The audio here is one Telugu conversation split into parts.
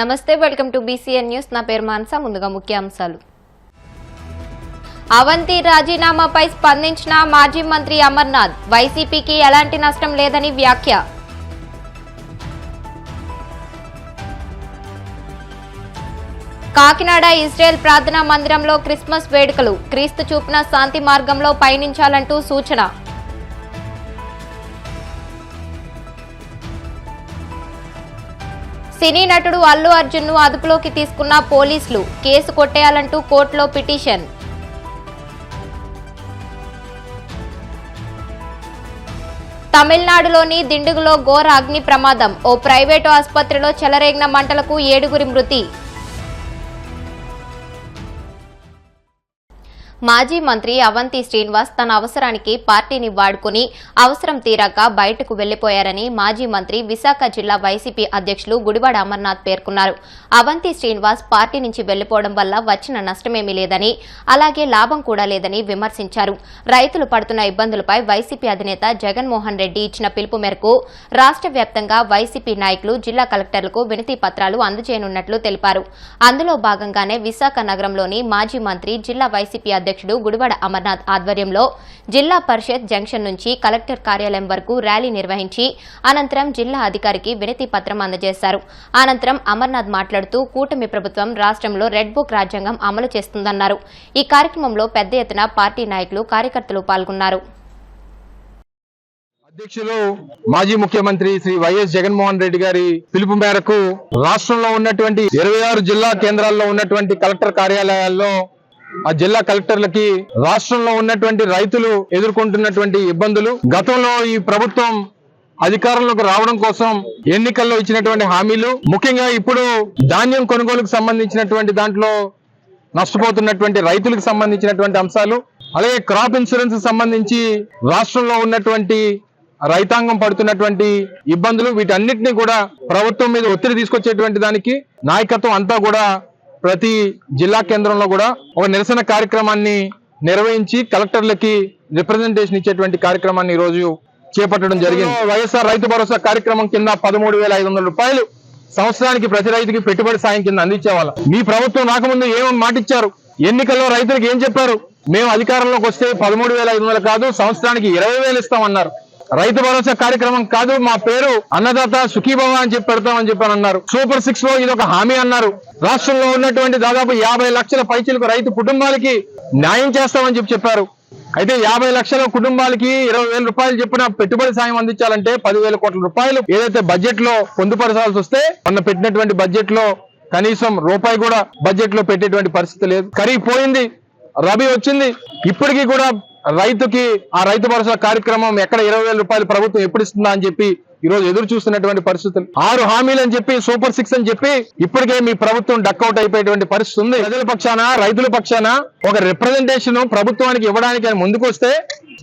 నమస్తే, వెల్కమ్ టు బీసీఎన్ న్యూస్. నా పేరు మానస. ముందుగా ముఖ్యాంశాలు. అవంతి రాజీనామాపై స్పందించిన మాజీ మంత్రి అమర్నాథ్, వైసీపీకి ఎలాంటి నష్టం లేదని వ్యాఖ్య. కాకినాడ ఇజ్రాయెల్ ప్రార్థనా మందిరంలో క్రిస్మస్ వేడుకలు, క్రీస్తు చూపిన శాంతి మార్గంలో పయనించాలంటూ సూచన. సినీ నటుడు అల్లు అర్జున్ ను అదుపులోకి తీసుకున్న పోలీసులు, కేసు కొట్టేయాలంటూ కోర్టులో పిటిషన్. తమిళనాడులోని దిండుగులో ఘోర అగ్ని ప్రమాదం, ఓ ప్రైవేటు ఆసుపత్రిలో చెలరేగిన మంటలకు 7 మృతి. మాజీ మంత్రి అవంతి శ్రీనివాస్ తన అవసరానికి పార్టీని వాడుకుని అవసరం తీరాక బయటకు వెళ్లిపోయారని మాజీ మంత్రి విశాఖ జిల్లా వైసీపీ అధ్యక్షులు గుడివాడ అమర్నాథ్ పేర్కొన్నారు. అవంతి శ్రీనివాస్ పార్టీ నుంచి వెళ్లిపోవడం వల్ల వచ్చిన నష్టమేమీ లేదని, అలాగే లాభం కూడా లేదని విమర్శించారు. రైతులు పడుతున్న ఇబ్బందులపై వైసీపీ అధినేత జగన్మోహన్ రెడ్డి ఇచ్చిన పిలుపు మేరకు రాష్ట్ర వ్యాప్తంగా వైసీపీ నాయకులు జిల్లా కలెక్టర్లకు వినతి పత్రాలు అందజేయనున్నట్లు తెలిపారు. అందులో భాగంగానే విశాఖ నగరంలోని మాజీ మంత్రి జిల్లా వైసీపీ అధ్యక్షుడు గుడివాడ అమర్నాథ్ ఆధ్వర్యంలో జిల్లా పరిషత్ జంక్షన్ నుంచి కలెక్టర్ కార్యాలయం వరకు ర్యాలీ నిర్వహించి అనంతరం జిల్లా అధికారికి వినతి పత్రం అందజేశారు. అనంతరం అమర్నాథ్ మాట్లాడుతూ కూటమి ప్రభుత్వం రాష్ట్రంలో రెడ్ బుక్ రాజ్యాంగం అమలు చేస్తుందన్నారు. ఈ కార్యక్రమంలో పెద్ద ఎత్తున పార్టీ నాయకులు, కార్యకర్తలు పాల్గొన్నారు. అధ్యక్షులు మాజీ ముఖ్యమంత్రి శ్రీ వైఎస్ జగన్మోహన్ రెడ్డి గారి పిలుపు మేరకు రాష్ట్రంలో ఉన్నటువంటి 26 జిల్లా కేంద్రాల్లో ఉన్నటువంటి కలెక్టర్ కార్యాలయాల్లో ఆ జిల్లా కలెక్టర్లకి రాష్ట్రంలో ఉన్నటువంటి రైతులు ఎదుర్కొంటున్నటువంటి ఇబ్బందులు, గతంలో ఈ ప్రభుత్వం అధికారంలోకి రావడం కోసం ఎన్నికల్లో ఇచ్చినటువంటి హామీలు, ముఖ్యంగా ఇప్పుడు ధాన్యం కొనుగోలుకు సంబంధించినటువంటి దాంట్లో నష్టపోతున్నటువంటి రైతులకు సంబంధించినటువంటి అంశాలు, అలాగే క్రాప్ ఇన్సూరెన్స్ సంబంధించి రాష్ట్రంలో ఉన్నటువంటి రైతాంగం పడుతున్నటువంటి ఇబ్బందులు, వీటన్నిటిని కూడా ప్రభుత్వం మీద ఒత్తిడి తీసుకొచ్చేటువంటి దానికి నాయకత్వం అంతా కూడా ప్రతి జిల్లా కేంద్రంలో కూడా ఒక నిరసన కార్యక్రమాన్ని నిర్వహించి కలెక్టర్లకి రిప్రజెంటేషన్ ఇచ్చేటువంటి కార్యక్రమాన్ని ఈ రోజు చేపట్టడం జరిగింది. వైఎస్ఆర్ రైతు భరోసా కార్యక్రమం కింద 13,500 రూపాయలు సంవత్సరానికి ప్రతి రైతుకి పెట్టుబడి సాయం కింద అందించేవాళ్ళం. మీ ప్రభుత్వం రాకముందు ఏమని మాటిచ్చారు? ఎన్నికల్లో రైతులకు ఏం చెప్పారు? మేము అధికారంలోకి వస్తే 13,500 కాదు, సంవత్సరానికి 20,000 ఇస్తామన్నారు. రైతు భరోసా కార్యక్రమం కాదు, మా పేరు అన్నదాత సుఖీభవ అని చెప్పి పెడతామని చెప్పని అన్నారు. సూపర్ 6 లో ఇది ఒక హామీ అన్నారు. రాష్ట్రంలో ఉన్నటువంటి దాదాపు 50 లక్షల పైచిలకు రైతు కుటుంబాలకి న్యాయం చేస్తామని చెప్పారు. అయితే 50 లక్షల కుటుంబాలకి 20,000 రూపాయలు చెప్పిన పెట్టుబడి సాయం అందించాలంటే 10,000 కోట్ల రూపాయలు ఏదైతే బడ్జెట్ లో పొందుపరచాల్సి వస్తే మొన్న పెట్టినటువంటి బడ్జెట్ లో కనీసం రూపాయి కూడా బడ్జెట్ లో పెట్టేటువంటి పరిస్థితి లేదు. ఖరీఫ్ పోయింది, రబీ వచ్చింది, ఇప్పటికీ కూడా రైతుకి ఆ రైతు భరోసా కార్యక్రమం ఎక్కడ 20,000 రూపాయలు ప్రభుత్వం ఎప్పుడు ఇస్తుందా అని చెప్పి ఈ రోజు ఎదురు చూస్తున్నటువంటి పరిస్థితులు. 6 హామీలు అని చెప్పి సూపర్ 6 అని చెప్పి ఇప్పటికే మీ ప్రభుత్వం డక్అవుట్ అయిపోయేటువంటి పరిస్థితి ఉంది. ప్రజల పక్షాన, రైతుల పక్షాన ఒక రిప్రజెంటేషన్ ప్రభుత్వానికి ఇవ్వడానికి ముందుకు వస్తే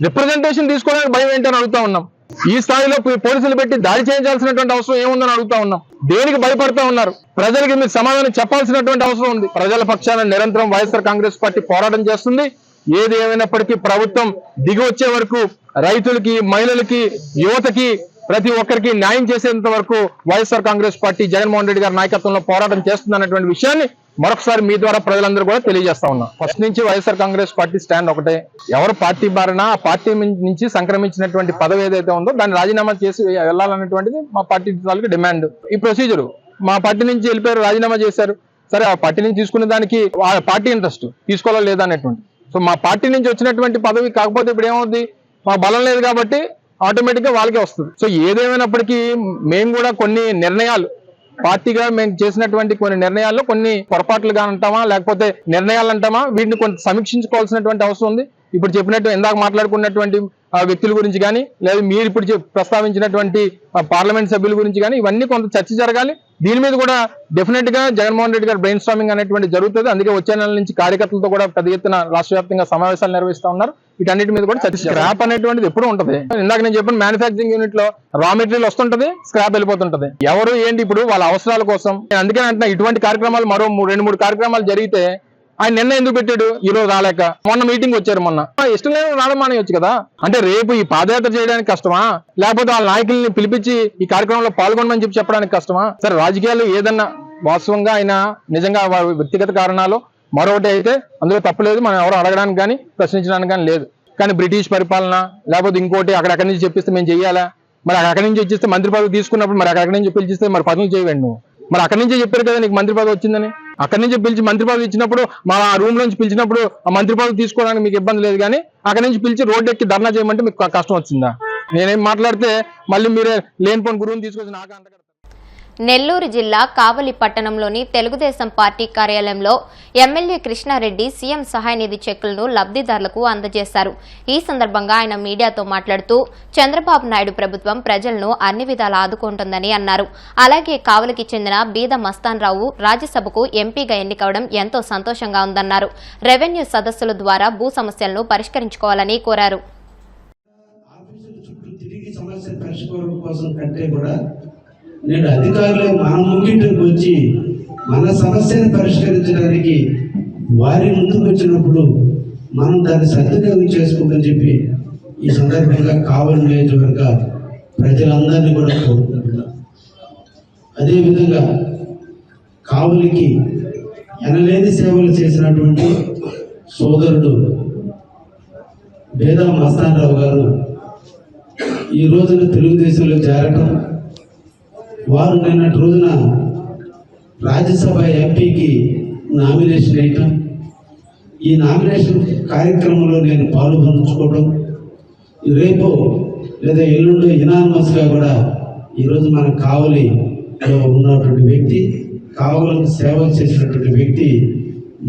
రిప్రజెంటేషన్ తీసుకోవడానికి భయం ఏంటని అడుగుతా ఉన్నాం. ఈ స్థాయిలో పోలీసులు పెట్టి దాడి చేయించాల్సినటువంటి అవసరం ఏముందని అడుగుతా ఉన్నాం. దేనికి భయపడతా ఉన్నారు? ప్రజలకి మీరు సమాధానం చెప్పాల్సినటువంటి అవసరం ఉంది. ప్రజల పక్షాన నిరంతరం వైఎస్ఆర్ కాంగ్రెస్ పార్టీ పోరాటం చేస్తుంది. ఏది ఏమైనప్పటికీ ప్రభుత్వం దిగి వచ్చే వరకు రైతులకి, మహిళలకి, యువతకి, ప్రతి ఒక్కరికి న్యాయం చేసేంత వరకు వైఎస్ఆర్ కాంగ్రెస్ పార్టీ జగన్మోహన్ రెడ్డి గారి నాయకత్వంలో పోరాటం చేస్తుందన్నటువంటి విషయాన్ని మరొకసారి మీ ద్వారా ప్రజలందరూ కూడా తెలియజేస్తా ఉన్నాం. ఫస్ట్ నుంచి వైఎస్ఆర్ కాంగ్రెస్ పార్టీ స్టాండ్ ఒకటే. ఎవరు పార్టీ బారినా ఆ పార్టీ నుంచి సంక్రమించినటువంటి పదవి ఏదైతే ఉందో దాన్ని రాజీనామా చేసి వెళ్లాలన్నటువంటిది మా పార్టీ వాళ్ళకి డిమాండ్. ఈ ప్రొసీజర్ మా పార్టీ నుంచి వెళ్ళిపోయారు, రాజీనామా చేశారు. సరే, ఆ పార్టీ నుంచి తీసుకునే దానికి ఆ పార్టీ ఇంట్రెస్ట్ తీసుకోవాలా లేదా అనేటువంటి. సో మా పార్టీ నుంచి వచ్చినటువంటి పదవి కాకపోతే ఇప్పుడు ఏమవుద్ది? మా బలం లేదు కాబట్టి ఆటోమేటిక్ గా వాళ్ళకే వస్తుంది. సో ఏదేమైనప్పటికీ మేము కూడా కొన్ని నిర్ణయాలు పార్టీగా మేము చేసినటువంటి కొన్ని నిర్ణయాల్లో కొన్ని పొరపాట్లుగా అంటామా లేకపోతే నిర్ణయాలు అంటామా, వీటిని కొంత సమీక్షించుకోవాల్సినటువంటి అవసరం ఉంది. ఇప్పుడు చెప్పినట్టు ఇందాక మాట్లాడుకున్నటువంటి వ్యక్తుల గురించి కానీ, లేదా మీరు ఇప్పుడు ప్రస్తావించినటువంటి పార్లమెంట్ సభ్యుల గురించి కానీ ఇవన్నీ కొంత చర్చ జరగాలి. దీని మీద కూడా డెఫినెట్ గా జగన్మోహన్ రెడ్డి గారు బ్రెయిన్ స్టార్మింగ్ అనేటువంటి జరుగుతుంది. అందుకే వచ్చే నెల నుంచి కార్యకర్తలతో కూడా పెద్ద ఎత్తున రాష్ట్ర వ్యాప్తంగా సమావేశాలు నిర్వహిస్తా ఉన్నారు. వీటన్నిటి మీద కూడా చర్చ. స్క్రాప్ అనేటువంటిది ఎప్పుడు ఉంటుంది. ఇందాక నేను చెప్పిన మ్యానుఫ్యాక్చరింగ్ యూనిట్ లో రా మెటీరియల్ వస్తుంటది, స్క్రాప్ వెళ్ళిపోతుంటది. ఎవరు ఏంటి ఇప్పుడు వాళ్ళ అవసరాల కోసం. అందుకే అంటున్నా ఇటువంటి కార్యక్రమాలు మరో 2-3 కార్యక్రమాలు జరిగితే ఆయన నిన్న ఎందుకు పెట్టాడు? ఈ రోజు రాలేక. మొన్న మీటింగ్ వచ్చారు, మొన్న ఇష్టం లేదు రావడం మానేయొచ్చు కదా. అంటే రేపు ఈ పాదయాత్ర చేయడానికి కష్టమా, లేకపోతే వాళ్ళ నాయకుల్ని పిలిపించి ఈ కార్యక్రమంలో పాల్గొనమని చెప్పడానికి కష్టమా? సరే, రాజకీయాలు ఏదన్నా వాస్తవంగా ఆయన నిజంగా వ్యక్తిగత కారణాలు మరొకటి అయితే అందులో తప్పలేదు, మనం ఎవరు అడగడానికి కానీ ప్రశ్నించడానికి కానీ లేదు. కానీ బ్రిటిష్ పరిపాలన లేకపోతే ఇంకోటి అక్కడి నుంచి చెప్పిస్తే మేము చెయ్యాలా? మరి అక్కడి నుంచి ఇచ్చిస్తే మంత్రి పదవి తీసుకున్నప్పుడు మరి అక్కడి నుంచి పిలిచిస్తే మరి పదవులు చేయవండి నువ్వు. మరి అక్కడి నుంచే చెప్పారు కదా నీకు మంత్రి పదవి వచ్చిందని. అక్కడి నుంచి పిలిచి మంత్రి పదవి ఇచ్చినప్పుడు మా రూమ్ నుంచి పిలిచినప్పుడు ఆ మంత్రి పదవి తీసుకోవడానికి మీకు ఇబ్బంది లేదు, కానీ అక్కడి నుంచి పిలిచి రోడ్డు ఎక్కి ధర్నా చేయమంటే మీకు కష్టం వచ్చిందా? నేనేం మాట్లాడితే మళ్ళీ మీరే లేనిపోని గురువుని తీసుకొచ్చి నాకు అంట. నెల్లూరు జిల్లా కావలి పట్టణంలోని తెలుగుదేశం పార్టీ కార్యాలయంలో ఎమ్మెల్యే కృష్ణారెడ్డి సీఎం సహాయ నిధి చెక్కులను లబ్ధిదారులకు అందజేశారు. ఈ సందర్భంగా ఆయన మీడియాతో మాట్లాడుతూ చంద్రబాబు నాయుడు ప్రభుత్వం ప్రజలను అన్ని విధాలా ఆదుకుంటుందని అన్నారు. అలాగే కావలికి చెందిన బీద మస్తాన్ రావు రాజ్యసభకు ఎంపీగా ఎన్నికవడం ఎంతో సంతోషంగా ఉందన్నారు. రెవెన్యూ సదస్సుల ద్వారా భూ సమస్యలను పరిష్కరించుకోవాలని కోరారు. నేడు అధికారులు మన ముంగిటికి వచ్చి మన సమస్యను పరిష్కరించడానికి వారి ముందుకు వచ్చినప్పుడు మనం దాన్ని సద్వినియోగం చేసుకోమని చెప్పి ఈ సందర్భంగా కావలి నియోజకవర్గ ప్రజలందరినీ కూడా కోరుకుంటున్నాం. అదేవిధంగా కావలికి ఎనలేని సేవలు చేసినటువంటి సోదరుడు బేదా మస్తాన్ రావు గారు ఈ రోజున తెలుగుదేశంలో చేరటం, వారు నిన్నటి రోజున రాజ్యసభ ఎంపీకి నామినేషన్ వేయటం, ఈ నామినేషన్ కార్యక్రమంలో నేను పాల్గొంచుకోవడం, రేపు లేదా ఎల్లుండి యునానిమస్గా కూడా ఈరోజు మన కావలిలో ఉన్నటువంటి వ్యక్తి, కావలికి సేవ చేసినటువంటి వ్యక్తి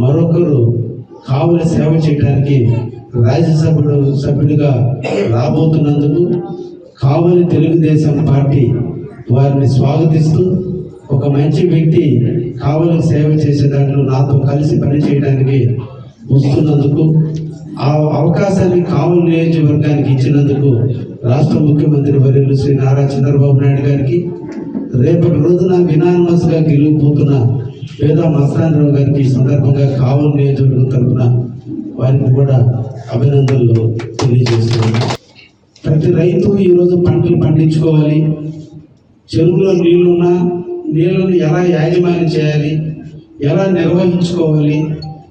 మరొకరు కావలి సేవ చేయడానికి సభ్యుడిగా రాబోతున్నందుకు కావలి తెలుగుదేశం పార్టీ వారిని స్వాగతిస్తూ, ఒక మంచి వ్యక్తి కావలికి సేవ చేసే దాంట్లో నాతో కలిసి పనిచేయడానికి వస్తున్నందుకు, ఆ అవకాశాన్ని కావలి నియోజకవర్గానికి ఇచ్చినందుకు రాష్ట్ర ముఖ్యమంత్రి వర్యులు శ్రీ నారా చంద్రబాబు నాయుడు గారికి, రేపటి రోజున యునానిమస్గా గెలిగిపోతున్న బేదా మస్తాన్ రావు గారికి ఈ సందర్భంగా కావలి నియోజకవర్గం తరఫున వారికి కూడా అభినందనలు తెలియజేస్తున్నాను. ప్రతి రైతు ఈరోజు పంటలు పండించుకోవాలి. చెరువులో నీళ్లున్నా నీళ్లను ఎలా యాజమాన్యం చేయాలి, ఎలా నిర్వహించుకోవాలి,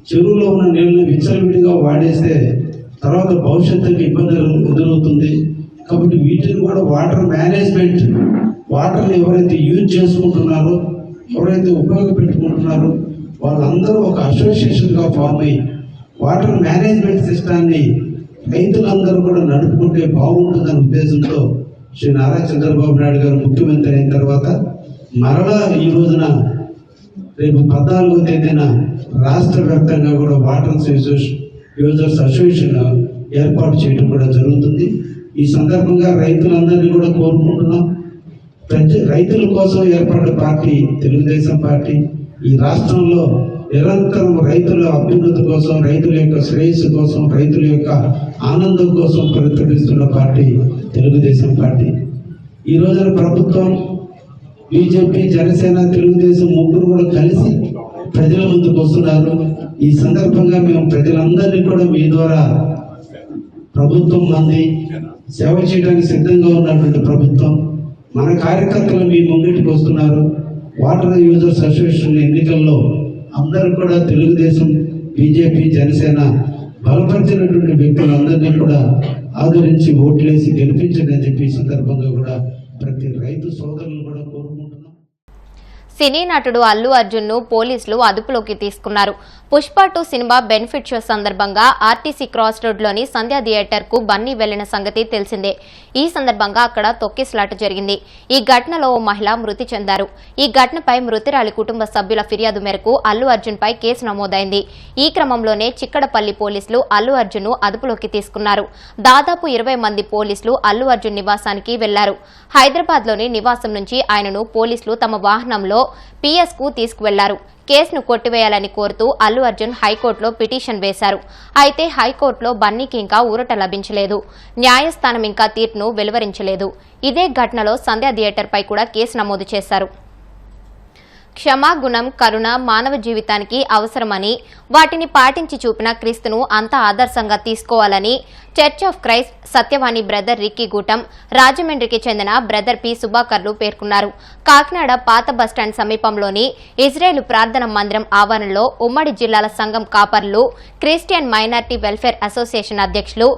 చెరువులో ఉన్న నీళ్ళని విచ్చలవిడిగా వాడేస్తే తర్వాత భవిష్యత్తుకి ఇబ్బందులు ఎదురవుతుంది. కాబట్టి వీటిని కూడా వాటర్ మేనేజ్మెంట్, వాటర్ని ఎవరైతే యూజ్ చేసుకుంటున్నారో, ఎవరైతే ఉపయోగపెట్టుకుంటున్నారో వాళ్ళందరూ ఒక అసోసియేషన్గా ఫామ్ అయ్యి వాటర్ మేనేజ్మెంట్ సిస్టాన్ని రైతులందరూ కూడా నడుపుకుంటే బాగుంటుందనే ఉద్దేశంతో శ్రీ నారా చంద్రబాబు నాయుడు గారు ముఖ్యమంత్రి అయిన తర్వాత మరలా ఈ రోజున రేపు 14వ తేదీన రాష్ట్ర వ్యాప్తంగా కూడా వాటర్ యూజర్స్ అసోసియేషన్ ఏర్పాటు చేయడం కూడా జరుగుతుంది. ఈ సందర్భంగా రైతులందరినీ కూడా కోరుకుంటున్నాం. రైతుల కోసం ఏర్పడిన పార్టీ తెలుగుదేశం పార్టీ ఈ రాష్ట్రంలో నిరంతరం రైతుల అభ్యున్నతి కోసం, రైతుల యొక్క శ్రేయస్సు కోసం, రైతుల యొక్క ఆనందం కోసం ప్రతిపాదిస్తున్న పార్టీ తెలుగుదేశం పార్టీ. ఈ రోజున ప్రభుత్వం బీజేపీ, జనసేన, తెలుగుదేశం ముగ్గురు కూడా కలిసి ప్రజల ముందుకు వస్తున్నారు. ఈ సందర్భంగా మేము ప్రజలందరినీ కూడా మీ ద్వారా ప్రభుత్వం మంది సేవ చేయడానికి సిద్ధంగా ఉన్నటువంటి ప్రభుత్వం, మన కార్యకర్తలు మీ ముంగిటికి వస్తున్నారు. వాటర్ యూజర్స్ అసోసియేషన్ ఎన్నికల్లో అందరూ కూడా తెలుగుదేశం, బీజేపీ, జనసేన బలపరిచినటువంటి వ్యక్తులందరినీ కూడా ఆదరించి ఓట్లేసి గెలిపించండి అని చెప్పి ఈ సందర్భంగా కూడా ప్రతి రైతు సోదరులు కూడా కోరుకుంటున్నాం. సినీ నటుడు అల్లు అర్జున్ ను పోలీసులు అదుపులోకి తీసుకున్నారు. పుష్ప 2 సినిమా బెనిఫిట్ షో సందర్భంగా ఆర్టీసీ క్రాస్ రోడ్లోని సంధ్యా థియేటర్ కు బన్నీ వెళ్లిన సంగతి తెలిసిందే. ఈ సందర్భంగా అక్కడ తొక్కిసలాట జరిగింది. ఈ ఘటనలో ఓ మహిళ మృతి చెందారు. ఈ ఘటనపై మృతురాలి కుటుంబ సభ్యుల ఫిర్యాదు మేరకు అల్లు అర్జున్ పై కేసు నమోదైంది. ఈ క్రమంలోనే చిక్కడపల్లి పోలీసులు అల్లు అర్జున్ ను అదుపులోకి తీసుకున్నారు. దాదాపు 20 మంది పోలీసులు అల్లు అర్జున్ నివాసానికి వెళ్లారు. హైదరాబాద్ లోని నివాసం నుంచి ఆయనను పోలీసులు తమ వాహనంలో PS కు తీసుకువెళ్లారు. కేసును కొట్టివేయాలని కోరుతూ అల్లు అర్జున్ హైకోర్టులో పిటిషన్ వేశారు. అయితే హైకోర్టులో బన్నీకి ఇంకా ఊరట లభించలేదు. న్యాయస్థానం ఇంకా తీర్పును వెలువరించలేదు. ఇదే ఘటనలో సంధ్యా థియేటర్ పై కూడా కేసు నమోదు చేశారు. క్షమాగుణం, కరుణ మానవ జీవితానికి అవసరమని, వాటిని పాటించి చూపిన క్రీస్తును అంతా ఆదర్శంగా తీసుకోవాలని church of Christ Satyavani brother Ricky Gootam, రాజమండ్రికి చెందిన బ్రదర్ పి సుభాకర్లు పేర్కొన్నారు. కాకినాడ పాత బస్టాండ్ సమీపంలోని ఇజ్రాయేలు ప్రార్థన మందిరం ఆవరణలో ఉమ్మడి జిల్లాల సంఘం కాపర్లు, క్రిస్టియన్ మైనార్టీ వెల్ఫేర్ అసోసియేషన్ అధ్యక్షులు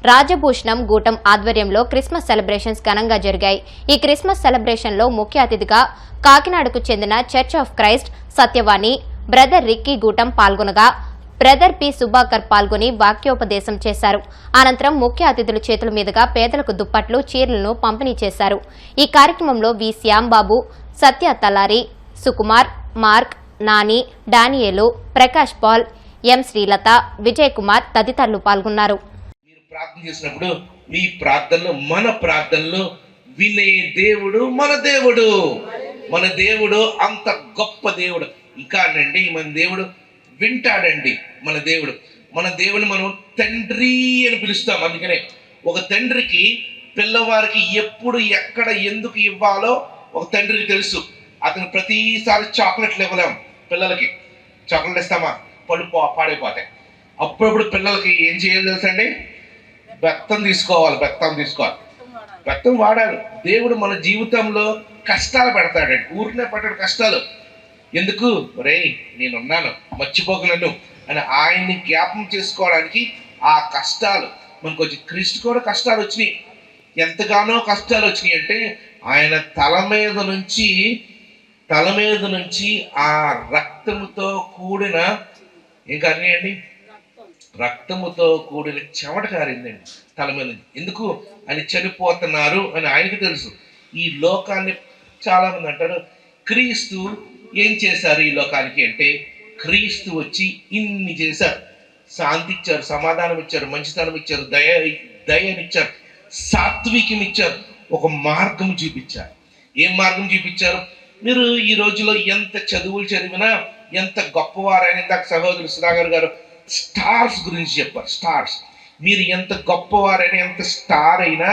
రాజభూషణం గూటం ఆధ్వర్యంలో క్రిస్మస్ సెలబ్రేషన్స్ ఘనంగా జరిగాయి. ఈ క్రిస్మస్ సెలబ్రేషన్లో ముఖ్య అతిథిగా కాకినాడకు చెందిన church of Christ Satyavani brother Ricky Gootam పాల్గొనగా బ్రదర్ పి సుభాకర్ పాల్గొని వాక్యోపదేశం చేశారు. అనంతరం ముఖ్య అతిథుల చేతుల మీదుగా పేదలకు దుప్పట్లు, చీరలను పంపిణీ చేశారు. ఈ కార్యక్రమంలో వి శ్యాంబాబు, సత్య తలారి, సుకుమార్, మార్క్, నాని, డానియేలు, ప్రకాష్ పాల్, ఎం శ్రీలత, విజయ్ కుమార్ తదితరులు పాల్గొన్నారు. ప్రార్థన చేసినప్పుడు మీ ప్రార్థనలు మన ప్రార్థనలు వినే దేవుడు మన దేవుడు అంత గొప్ప దేవుడు. ఇంకా అండి మన దేవుడు వింటాడండి. మన దేవుడు మనం తండ్రి అని పిలుస్తాం. అందుకనే ఒక తండ్రికి పిల్లవారికి ఎప్పుడు ఎక్కడ ఎందుకు ఇవ్వాలో ఒక తండ్రికి తెలుసు. అతను ప్రతిసారి చాక్లెట్లు ఇవ్వలేం. పిల్లలకి చాక్లెట్ ఇస్తామా పళ్ళు పాడైపోతాయి. అప్పుడప్పుడు పిల్లలకి ఏం చేయాలి తెలుసండి? బెత్తం తీసుకోవాలి. బెత్తం వాడాలి. దేవుడు మన జీవితంలో కష్టాలు పెడతాడండి. ఊరినే పడ్డాడు కష్టాలు. ఎందుకు? రేయ్ నేనున్నాను, మర్చిపోకు నన్ను అని ఆయన్ని జ్ఞాపం చేసుకోవడానికి ఆ కష్టాలు మనకు వచ్చి. క్రీస్తు కూడా కష్టాలు వచ్చినాయి. ఎంతగానో కష్టాలు వచ్చినాయి అంటే ఆయన తల మీద నుంచి ఆ రక్తముతో కూడిన ఇంకా అన్నీ రక్తముతో కూడిన చెమట కారిందండి తల మీద. ఎందుకు? అని చనిపోతున్నారు అని ఆయనకి తెలుసు. ఈ లోకాన్ని చాలా మంది అంటారు క్రీస్తు ఏం చేశారు ఈ లోకానికి అంటే, క్రీస్తు వచ్చి ఇన్ని చేశారు. శాంతి ఇచ్చారు, సమాధానం ఇచ్చారు, మంచితనం ఇచ్చారు, దయనిచ్చారు, సాత్వికం ఇచ్చారు, ఒక మార్గం చూపించారు. ఏం మార్గం చూపించారు? మీరు ఈ రోజులో ఎంత చదువులు చదివినా, ఎంత గొప్పవారైనా, ఇందాక సహోదరు సుధాకర్ గారు స్టార్స్ గురించి చెప్పారు. స్టార్స్, మీరు ఎంత గొప్పవారైనా, ఎంత స్టార్ అయినా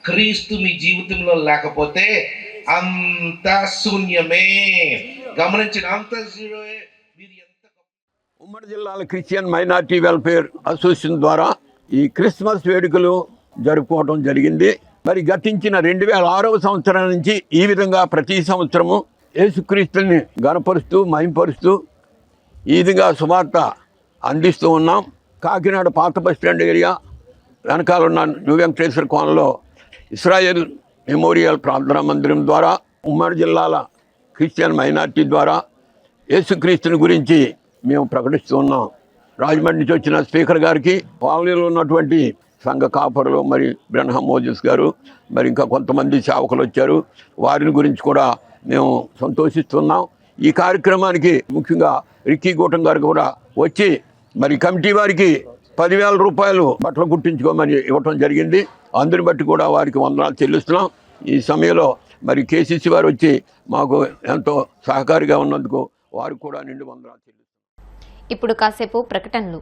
క్రీస్తు మీ జీవితంలో లేకపోతే అంత శూన్యమే. గమనించిన అంత జీరోయే. మీరు ఎంత ఉమ్మడి జిల్లాల క్రిస్టియన్ మైనార్టీ వెల్ఫేర్ అసోసియేషన్ ద్వారా ఈ క్రిస్మస్ వేడుకలు జరుపుకోవడం జరిగింది. మరి గతించిన 2006వ సంవత్సరం నుంచి ఈ విధంగా ప్రతి సంవత్సరము యేసుక్రీస్తుని గణపరుస్తూ మహింపరుస్తూ ఈ విధంగా సువార్త అందిస్తూ ఉన్నాం. కాకినాడ పాత బస్టాండ్ ఏరియా వెనకాల ఉన్న న్యూ వెంకటేశ్వర కోనలో ఇస్రాయేల్ మెమోరియల్ ప్రార్థనా మందిరం ద్వారా ఉమ్మడి జిల్లాల క్రిస్టియన్ మైనార్టీ ద్వారా యేసుక్రీస్తుని గురించి మేము ప్రకటిస్తూ ఉన్నాం. రాజమండ్రి నుంచి వచ్చిన స్పీకర్ గారికి, కాలనీలో ఉన్నటువంటి సంఘ కాపరులు, మరి బ్రహ్మ మోజెస్ గారు, మరి ఇంకా కొంతమంది సేవకులు వచ్చారు. వారిని గురించి కూడా మేము సంతోషిస్తున్నాం. ఈ కార్యక్రమానికి ముఖ్యంగా రిక్కీ గూటం గారు కూడా వచ్చి మరి కమిటీ వారికి 10,000 రూపాయలు బట్టలు కుట్టించుకోమని ఇవ్వటం జరిగింది. అందుని బట్టి కూడా వారికి వందనాలు చెల్లిస్తున్నాం. ఈ సమయంలో మరి కేసీసీ వారు వచ్చి మాకు ఎంతో సహకారిగా ఉన్నందుకు వారికి కూడా నిండు వందనాలు చెల్లిస్తున్నాం. ఇప్పుడు కాసేపు ప్రకటనలు.